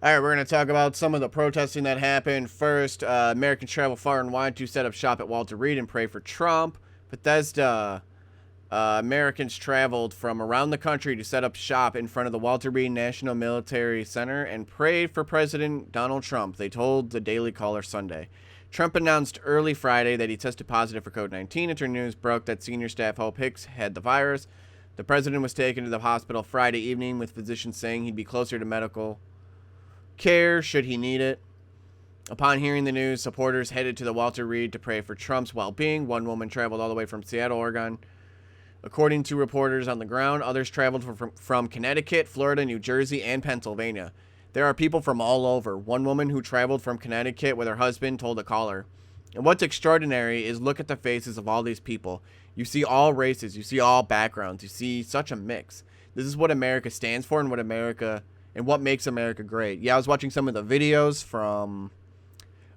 All right, we're going to talk about some of the protesting that happened. First, Americans travel far and wide to set up shop at Walter Reed and pray for Trump. Bethesda, Americans traveled from around the country to set up shop in front of the Walter Reed National Military Center and prayed for President Donald Trump, they told the Daily Caller Sunday. Trump announced early Friday that he tested positive for COVID-19 after news broke that senior staff Hope Hicks had the virus. The president was taken to the hospital Friday evening, with physicians saying he'd be closer to medical care should he need it. Upon hearing the news, supporters headed to the Walter Reed to pray for Trump's well-being. One woman traveled all the way from Seattle, Oregon. According to reporters on the ground, others traveled from Connecticut, Florida, New Jersey, and Pennsylvania. There are people from all over. One woman who traveled from Connecticut with her husband told a caller. And what's extraordinary is look at the faces of all these people. You see all races, you see all backgrounds, you see such a mix. This is what America stands for and what makes America great. Yeah, I was watching some of the videos from,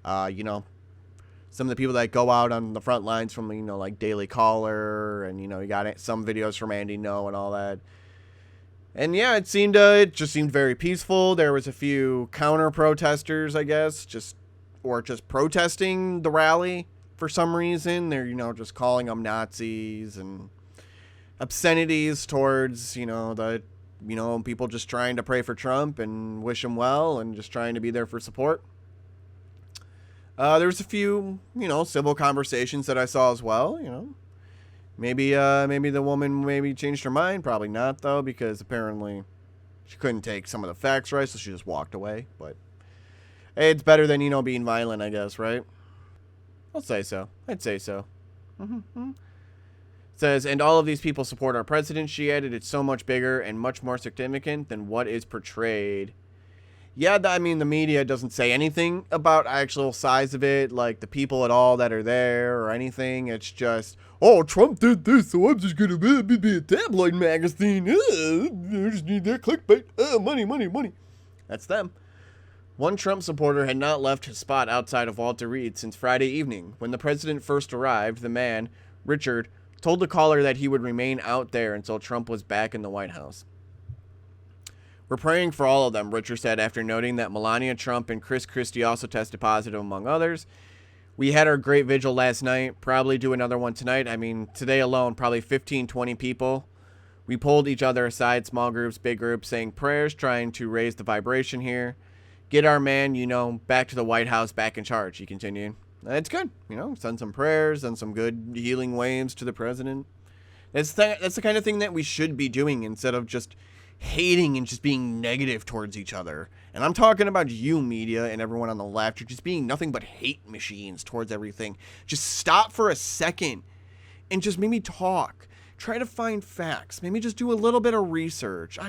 some of the people that go out on the front lines from, like Daily Caller, and, you got some videos from Andy No and all that. And yeah, it just seemed very peaceful. There was a few counter protesters, I guess, just protesting the rally for some reason. They're, just calling them Nazis and obscenities towards, people just trying to pray for Trump and wish him well and just trying to be there for support. There was a few, civil conversations that I saw as well, Maybe the woman changed her mind. Probably not, though, because apparently she couldn't take some of the facts right, so she just walked away. But hey, it's better than, being violent, I guess, right? I'd say so. Mm-hmm. Says, and all of these people support our president, she added. It's so much bigger and much more significant than what is portrayed. Yeah, the media doesn't say anything about actual size of it, like the people at all that are there or anything. It's just, oh, Trump did this, so I'm just going to be a tabloid magazine. I just need that clickbait. Money. That's them. One Trump supporter had not left his spot outside of Walter Reed since Friday evening. When the president first arrived, the man, Richard, told the caller that he would remain out there until Trump was back in the White House. We're praying for all of them, Richard said, after noting that Melania Trump and Chris Christie also tested positive, among others. We had our great vigil last night, probably do another one tonight. Today alone, probably 15, 20 people. We pulled each other aside, small groups, big groups, saying prayers, trying to raise the vibration here. Get our man, back to the White House, back in charge, he continued. It's good, send some prayers and some good healing waves to the president. That's the kind of thing that we should be doing instead of just hating and just being negative towards each other. And I'm talking about you, media, and everyone on the left. You're just being nothing but hate machines towards everything. Just stop for a second and just maybe talk. Try to find facts. Maybe just do a little bit of research.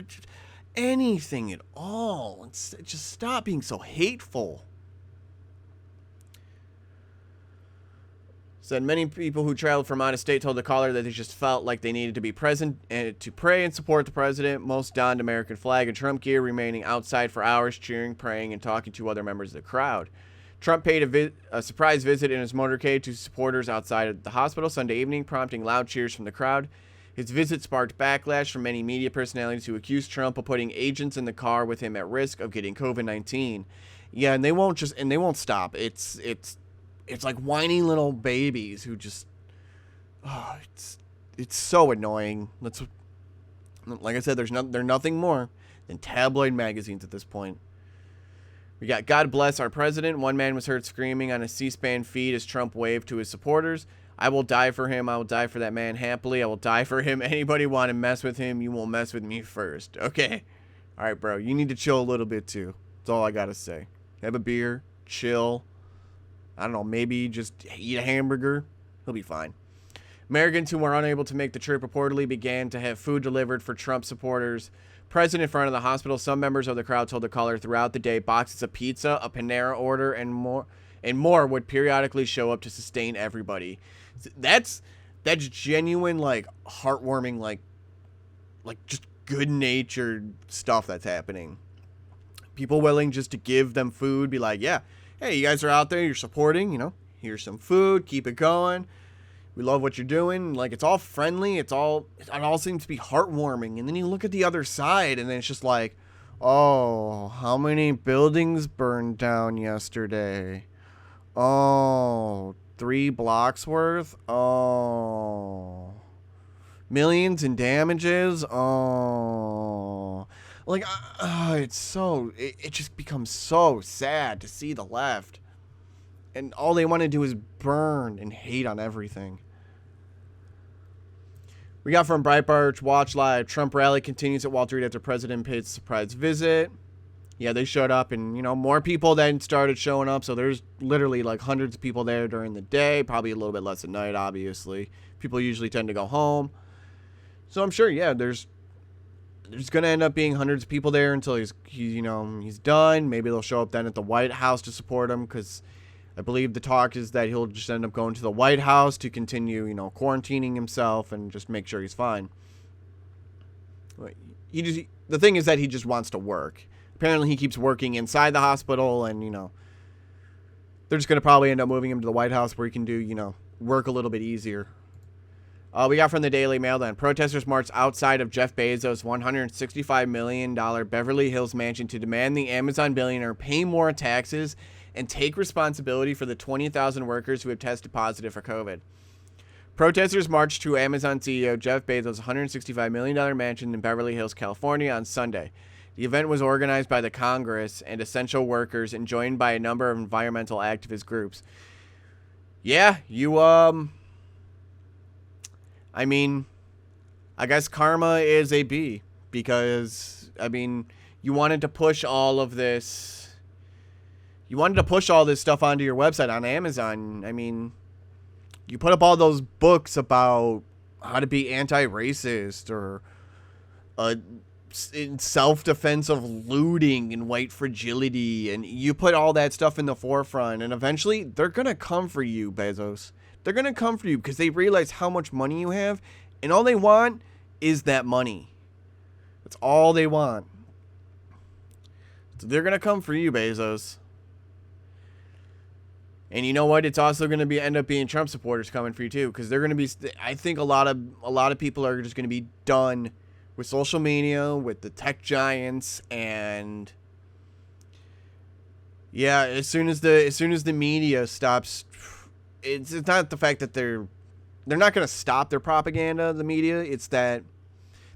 Anything at all. Just stop being so hateful. Said many people who traveled from out of state told the caller that they just felt like they needed to be present and to pray and support the president. Most donned American flag and Trump gear, remaining outside for hours, cheering, praying, and talking to other members of the crowd. Trump paid a surprise visit in his motorcade to supporters outside of the hospital Sunday evening, prompting loud cheers from the crowd. His visit sparked backlash from many media personalities who accused Trump of putting agents in the car with him at risk of getting COVID-19. Yeah, and they won't stop. It's like whiny little babies who just, it's so annoying. Like I said, they're nothing more than tabloid magazines at this point. We got God bless our president. One man was heard screaming on a C-SPAN feed as Trump waved to his supporters. I will die for him. I will die for that man happily. I will die for him. Anybody want to mess with him, you will mess with me first. Okay. All right, bro. You need to chill a little bit too. That's all I got to say. Have a beer. Chill. I don't know, maybe just eat a hamburger. He'll be fine. Americans who were unable to make the trip reportedly began to have food delivered for Trump supporters. Present in front of the hospital, some members of the crowd told the caller throughout the day boxes of pizza, a Panera order, and more would periodically show up to sustain everybody. That's genuine, like, heartwarming, like just good-natured stuff that's happening. People willing just to give them food, be like, yeah, hey, you guys are out there, you're supporting, here's some food, keep it going. We love what you're doing. Like, it's all friendly. It all seems to be heartwarming. And then you look at the other side, and then it's just like, Oh, how many buildings burned down yesterday? Oh, 3 blocks worth? Oh. Millions in damages? Oh. Like, it's so, it just becomes so sad to see the left. And all they want to do is burn and hate on everything. We got from Breitbart, Watch Live, Trump rally continues at Walter Reed after President pays a surprise visit. Yeah, they showed up, and, more people then started showing up, so there's literally like hundreds of people there during the day, probably a little bit less at night, obviously. People usually tend to go home. So I'm sure, yeah, there's going to end up being hundreds of people there until he's done. Maybe they'll show up then at the White House to support him, because I believe the talk is that he'll just end up going to the White House to continue, quarantining himself and just make sure he's fine. The thing is that he just wants to work. Apparently he keeps working inside the hospital, and, they're just going to probably end up moving him to the White House where he can do, work a little bit easier. We got from the Daily Mail then. Protesters marched outside of Jeff Bezos' $165 million Beverly Hills mansion to demand the Amazon billionaire pay more taxes and take responsibility for the 20,000 workers who have tested positive for COVID. Protesters marched to Amazon CEO Jeff Bezos' $165 million mansion in Beverly Hills, California on Sunday. The event was organized by the Congress and essential workers and joined by a number of environmental activist groups. Yeah, I guess karma is a B, because, you wanted to push all of this. You wanted to push all this stuff onto your website on Amazon. You put up all those books about how to be anti-racist, or in self-defense of looting and white fragility, and you put all that stuff in the forefront, and eventually they're going to come for you, Bezos. They're going to come for you because they realize how much money you have, and all they want is that money. That's all they want. So they're going to come for you, Bezos. And you know what? It's also going to end up being Trump supporters coming for you too, because they're going to be. I think a lot of people are just going to be done with social media, with the tech giants, and yeah, as soon as the media stops, it's not the fact that they're not going to stop their propaganda, the media. It's that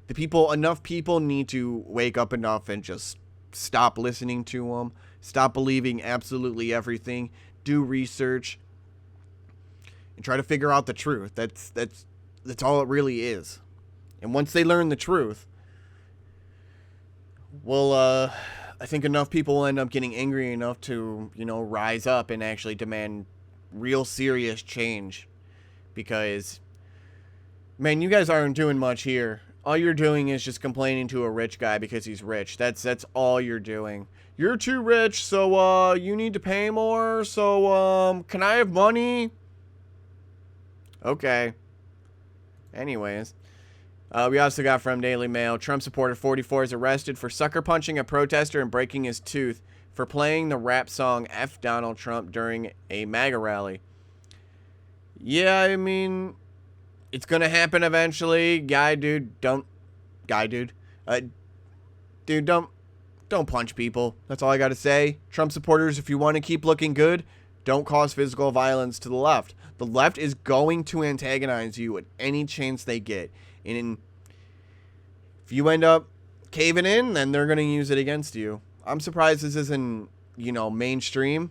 enough people need to wake up enough and just stop listening to them, stop believing absolutely everything, do research, and try to figure out the truth. That's all it really is. And once they learn the truth, well, I think enough people will end up getting angry enough to, rise up and actually demand real serious change. Because, man, you guys aren't doing much here. All you're doing is just complaining to a rich guy because he's rich. That's all you're doing. You're too rich, so you need to pay more. So can I have money? Okay. Anyways, we also got from Daily Mail, Trump supporter 44 is arrested for sucker punching a protester and breaking his tooth for playing the rap song F Donald Trump during a MAGA rally. Yeah, it's gonna happen eventually. Dude, don't punch people. That's all I gotta say. Trump supporters, if you want to keep looking good, don't cause physical violence to the left. The left is going to antagonize you at any chance they get. And if you end up caving in, then they're going to use it against you. I'm surprised this isn't, mainstream.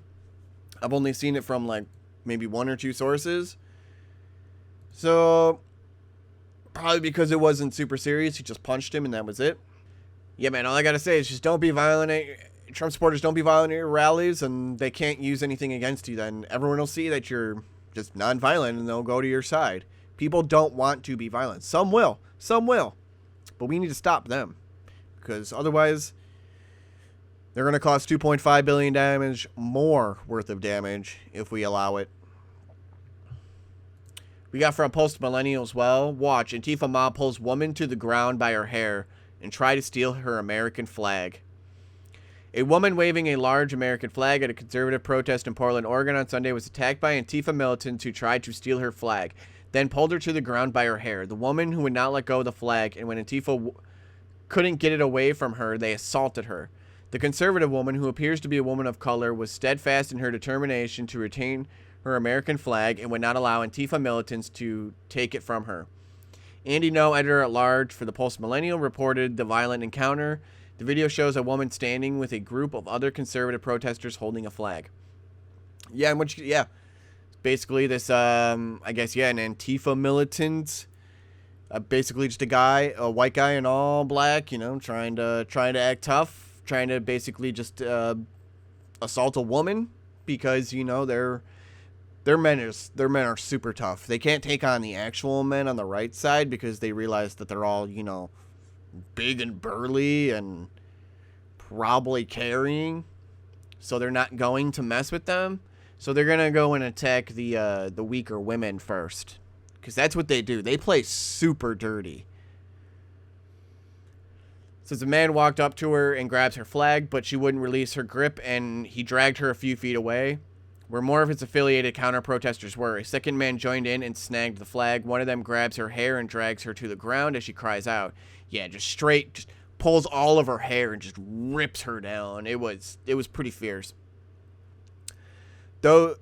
I've only seen it from, maybe one or two sources. So, probably because it wasn't super serious. He just punched him and that was it. Yeah, man, all I got to say is just don't be violent. Trump supporters, don't be violent at your rallies, and they can't use anything against you. Then everyone will see that you're just non-violent, and they'll go to your side. People don't want to be violent. Some will. But we need to stop them. Because otherwise, they're going to cause $2.5 billion damage, more worth of damage, if we allow it. We got from Post Millennials, watch, Antifa mob pulls woman to the ground by her hair and try to steal her American flag. A woman waving a large American flag at a conservative protest in Portland, Oregon on Sunday was attacked by Antifa militants who tried to steal her flag, then pulled her to the ground by her hair. The woman, who would not let go of the flag, and when Antifa couldn't get it away from her, they assaulted her. The conservative woman, who appears to be a woman of color, was steadfast in her determination to retain her American flag and would not allow Antifa militants to take it from her. Andy No, editor-at-large for the Post-Millennial, reported the violent encounter. The video shows a woman standing with a group of other conservative protesters holding a flag. Yeah, basically this, I guess, an Antifa militant. Basically just a white guy in all black, trying to act tough. Trying to basically just assault a woman because their men are super tough. They can't take on the actual men on the right side because they realize that they're all big and burly and probably carrying, so they're not going to mess with them. So they're gonna go and attack the weaker women first, because that's what they do. They play super dirty. Says a man walked up to her and grabs her flag, but she wouldn't release her grip, and he dragged her a few feet away, where more of his affiliated counter-protesters were. A second man joined in and snagged the flag. One of them grabs her hair and drags her to the ground as she cries out. Yeah, just pulls all of her hair and just rips her down. It was pretty fierce. Those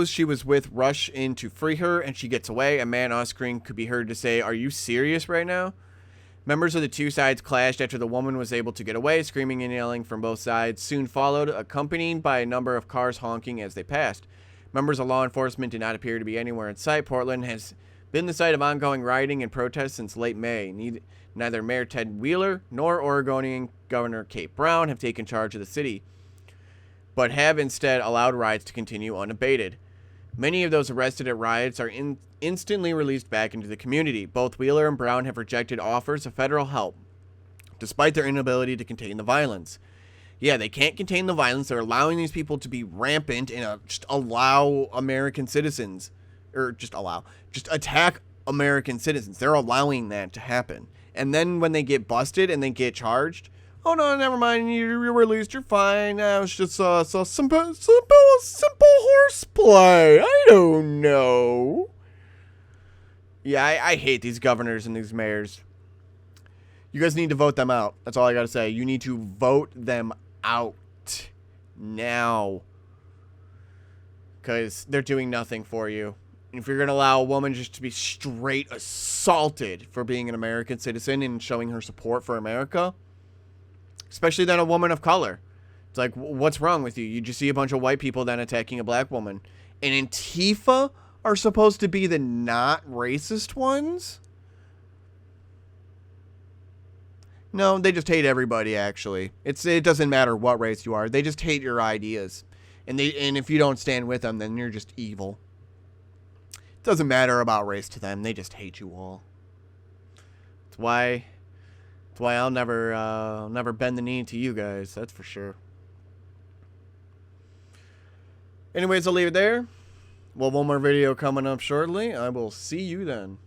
she was with rush in to free her, and she gets away. A man on screen could be heard to say, "Are you serious right now?" Members of the two sides clashed after the woman was able to get away. Screaming and yelling from both sides soon followed, accompanied by a number of cars honking as they passed. Members of law enforcement did not appear to be anywhere in sight. Portland has been the site of ongoing rioting and protests since late May. Neither Mayor Ted Wheeler nor Oregonian Governor Kate Brown have taken charge of the city, but have instead allowed riots to continue unabated. Many of those arrested at riots are instantly released back into the community. Both Wheeler and Brown have rejected offers of federal help, despite their inability to contain the violence. Yeah, they can't contain the violence. They're allowing these people to be rampant and just allow American citizens, just attack American citizens. They're allowing that to happen. And then when they get busted and they get charged, oh no, never mind, you're released, you're fine. It was just simple horseplay. I don't know. Yeah, I hate these governors and these mayors. You guys need to vote them out. That's all I gotta say. You need to vote them out now, because they're doing nothing for you. And if you're gonna allow a woman just to be straight assaulted for being an American citizen and showing her support for America, especially then a woman of color, it's like, what's wrong with you? You just see a bunch of white people then attacking a black woman. And Antifa are supposed to be the not racist ones? No, they just hate everybody, actually. It doesn't matter what race you are. They just hate your ideas. And if you don't stand with them, then you're just evil. It doesn't matter about race to them. They just hate you all. That's why I'll never bend the knee to you guys. That's for sure. Anyways, I'll leave it there. Well, one more video coming up shortly. I will see you then.